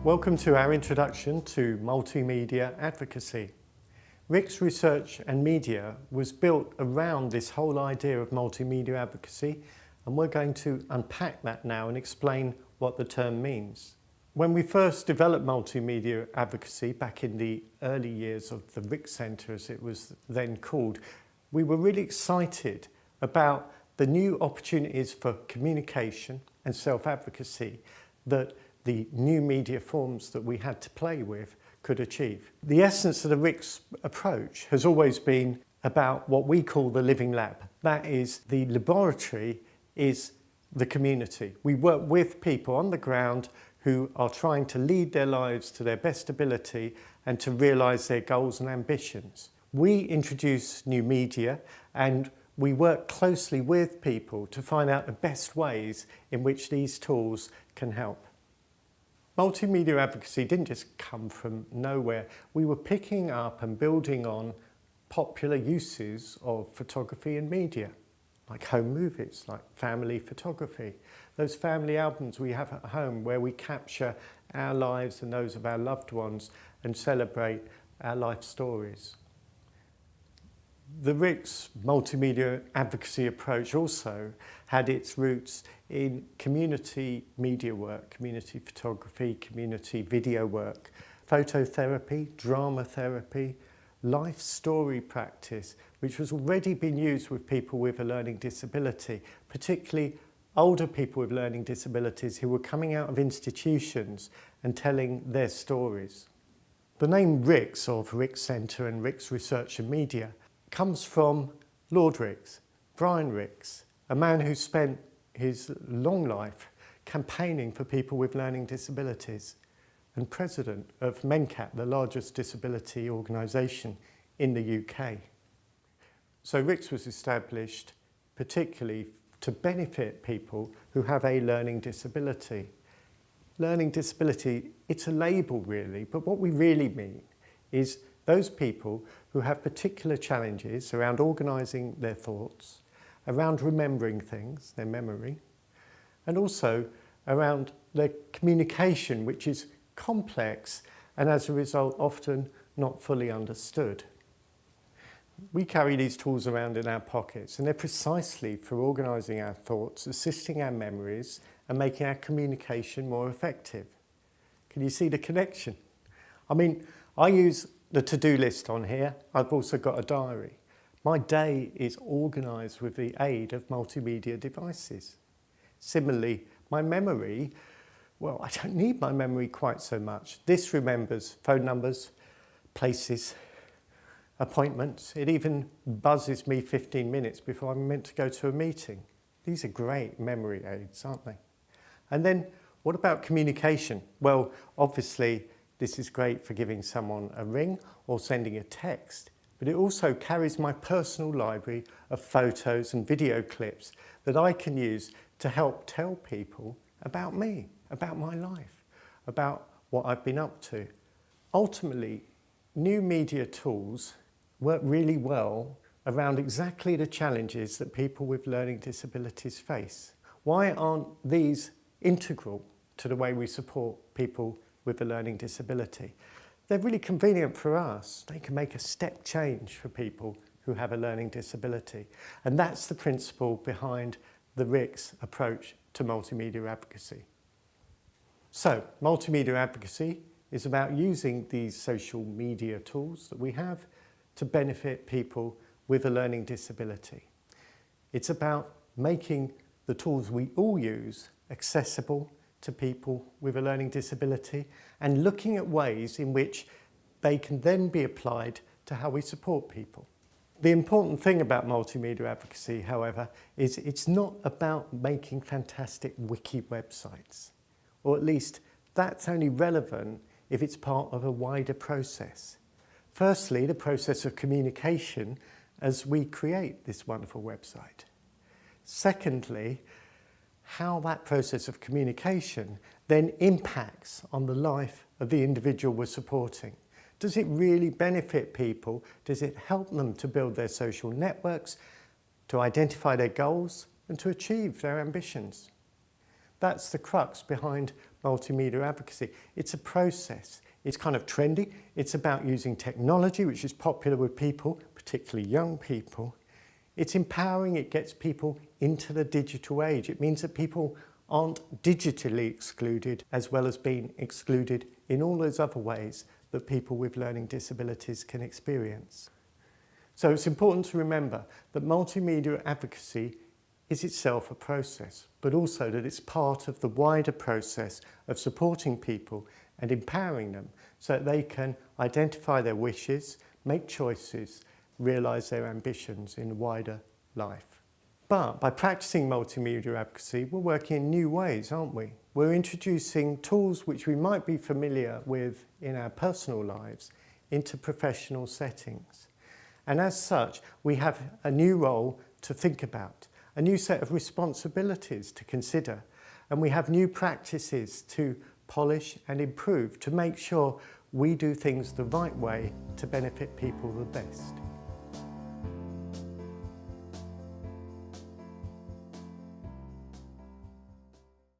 Welcome to our introduction to multimedia advocacy. RICS Research and Media was built around this whole idea of multimedia advocacy, and we're going to unpack that now and explain what the term means. When we first developed multimedia advocacy back in the early years of the RICS Centre, as it was then called, we were really excited about the new opportunities for communication and self-advocacy that the new media forms that we had to play with could achieve. The essence of the RICS approach has always been about what we call the living lab. That is, the laboratory is the community. We work with people on the ground who are trying to lead their lives to their best ability and to realise their goals and ambitions. We introduce new media and we work closely with people to find out the best ways in which these tools can help. Multimedia advocacy didn't just come from nowhere. We were picking up and building on popular uses of photography and media, like home movies, like family photography, those family albums we have at home where we capture our lives and those of our loved ones and celebrate our life stories. The RICS multimedia advocacy approach also had its roots in community media work, community photography, community video work, phototherapy, drama therapy, life story practice, which was already being used with people with a learning disability, particularly older people with learning disabilities who were coming out of institutions and telling their stories. The name RICS, of RICS Centre and RICS Research and Media, comes from Lord RICS, Brian RICS, a man who spent his long life campaigning for people with learning disabilities and president of MENCAP, the largest disability organisation in the UK. So RICS was established particularly to benefit people who have a learning disability. Learning disability, it's a label really, but what we really mean is those people who have particular challenges around organising their thoughts, around remembering things, their memory, and also around their communication, which is complex and as a result often not fully understood. We carry these tools around in our pockets and they're precisely for organising our thoughts, assisting our memories and making our communication more effective. Can you see the connection? I mean, I use the to-do list on here. I've also got a diary. My day is organised with the aid of multimedia devices. Similarly, my memory, well, I don't need my memory quite so much. This remembers phone numbers, places, appointments. It even buzzes me 15 minutes before I'm meant to go to a meeting. These are great memory aids, aren't they? And then what about communication? Well, obviously, this is great for giving someone a ring or sending a text, but it also carries my personal library of photos and video clips that I can use to help tell people about me, about my life, about what I've been up to. Ultimately, new media tools work really well around exactly the challenges that people with learning disabilities face. Why aren't these integral to the way we support people with a learning disability? They're really convenient for us. They can make a step change for people who have a learning disability. And that's the principle behind the RICS approach to multimedia advocacy. So, multimedia advocacy is about using these social media tools that we have to benefit people with a learning disability. It's about making the tools we all use accessible to people with a learning disability and looking at ways in which they can then be applied to how we support people. The important thing about multimedia advocacy, however, is it's not about making fantastic wiki websites, or at least that's only relevant if it's part of a wider process. Firstly, the process of communication as we create this wonderful website. Secondly, how that process of communication then impacts on the life of the individual we're supporting. Does it really benefit people? Does it help them to build their social networks, to identify their goals and to achieve their ambitions? That's the crux behind multimedia advocacy. It's a process. It's kind of trendy. It's about using technology, which is popular with people, particularly young people. It's empowering. It gets people into the digital age. It means that people aren't digitally excluded as well as being excluded in all those other ways that people with learning disabilities can experience. So it's important to remember that multimedia advocacy is itself a process, but also that it's part of the wider process of supporting people and empowering them so that they can identify their wishes, make choices, realise their ambitions in wider life. But by practicing multimedia advocacy, we're working in new ways, aren't we? We're introducing tools which we might be familiar with in our personal lives into professional settings. And as such, we have a new role to think about, a new set of responsibilities to consider, and we have new practices to polish and improve to make sure we do things the right way to benefit people the best.